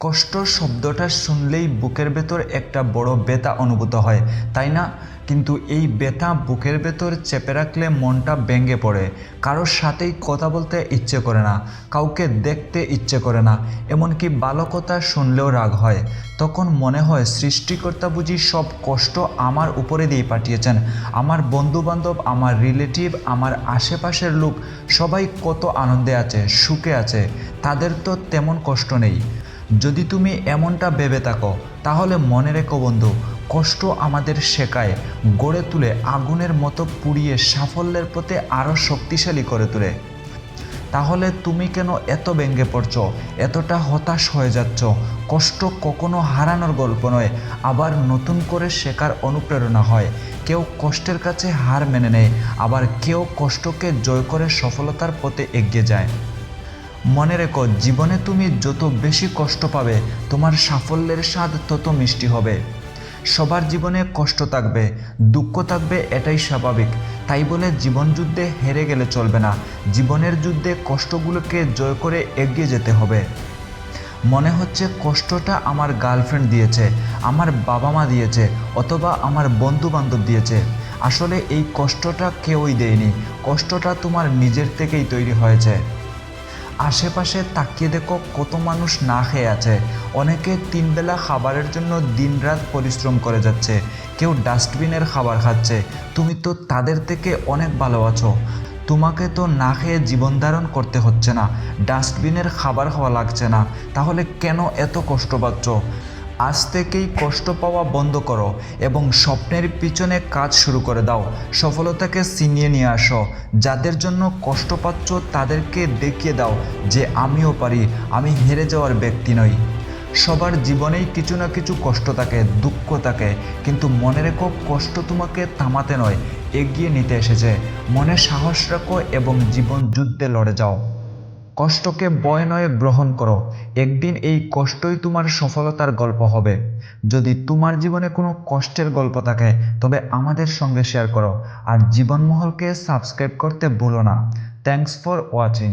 কষ্ট শব্দটা শুনলেই বুকের ভেতর একটা বড় ব্যথা অনুভূত হয়, তাই না? কিন্তু এই ব্যথা বুকের ভেতর চেপে রাখলে মনটা ভেঙে পড়ে। কারোর সাথেই কথা বলতে ইচ্ছে করে না, কাউকে দেখতে ইচ্ছে করে না, এমনকি ভালো কথা শুনলেও রাগ হয়। তখন মনে হয় সৃষ্টিকর্তা বুঝি সব কষ্ট আমার উপরে দিয়ে পাঠিয়েছেন। আমার বন্ধুবান্ধব, আমার রিলেটিভ, আমার আশেপাশের লোক সবাই কত আনন্দে আছে, সুখে আছে, তাদের তো তেমন কষ্ট নেই। যদি তুমি এমনটা ভেবে থাকো তাহলে মনে রেখো বন্ধু, কষ্ট আমাদের শেখায়, গড়ে তুলে, আগুনের মতো পুড়িয়ে সাফল্যের পথে আরও শক্তিশালী করে তোলে। তাহলে তুমি কেন এত ভেঙে পড়ছো, এতটা হতাশ হয়ে যাচ্ছ? কষ্ট কখনো হারানোর গল্প নয়, আবার নতুন করে শেখার অনুপ্রেরণা হয়। কেউ কষ্টের কাছে হার মেনে নেয়, আবার কেউ কষ্টকে জয় করে সফলতার পথে এগিয়ে যায়। মনে রেখো, জীবনে তুমি যত বেশি কষ্ট পাবে তোমার সাফল্যের স্বাদ তত মিষ্টি হবে। সবার জীবনে কষ্ট থাকবে, দুঃখ থাকবে, এটাই স্বাভাবিক। তাই বলে জীবন যুদ্ধে হেরে গেলে চলবে না। জীবনের যুদ্ধে কষ্টগুলোকে জয় করে এগিয়ে যেতে হবে। মনে হচ্ছে কষ্টটা আমার গার্লফ্রেন্ড দিয়েছে, আমার বাবা মা দিয়েছে, অথবা আমার বন্ধু বান্ধব দিয়েছে। আসলে এই কষ্টটা কেউই দেয়নি, কষ্টটা তোমার নিজের থেকেই তৈরি হয়েছে। আশেপাশে তাকিয়ে দেখো, কত মানুষ না খেয়ে আছে। অনেকে 3 বেলা খাবারের জন্য দিনরাত পরিশ্রম করে যাচ্ছে, কেউ ডাস্টবিনের খাবার খাচ্ছে। তুমি তো তাদের থেকে অনেক ভালো আছো। তোমাকে তো না খেয়ে জীবন ধারণ করতে হচ্ছে না, ডাস্টবিনের খাবার খাওয়া লাগছে না। তাহলে কেন এত কষ্ট পাচ্ছ? আজ থেকেই কষ্ট পাওয়া বন্ধ করো এবং স্বপ্নের পিছনে কাজ শুরু করে দাও। সফলতাকে ছিনিয়ে নিয়ে আসো। যাদের জন্য কষ্ট পাচ্ছ তাদেরকে দেখিয়ে দাও যে আমিও পারি, আমি হেরে যাওয়ার ব্যক্তি নই। সবার জীবনেই কিছু না কিছু কষ্ট থাকে, দুঃখ থাকে, কিন্তু মনে রেখো, কষ্ট তোমাকে থামাতে নয়, এগিয়ে নিতে এসেছে। মনে সাহস রাখো এবং জীবন যুদ্ধে লড়ে যাও। কষ্টকে ভয় নয়, গ্রহণ করো। একদিন এই কষ্টই তোমার সফলতার গল্প হবে। যদি তোমার জীবনে কোনো কষ্টের গল্প থাকে তবে আমাদের সঙ্গে শেয়ার করো। আর জীবনমহলকে সাবস্ক্রাইব করতে ভুলো না। Thanks for watching.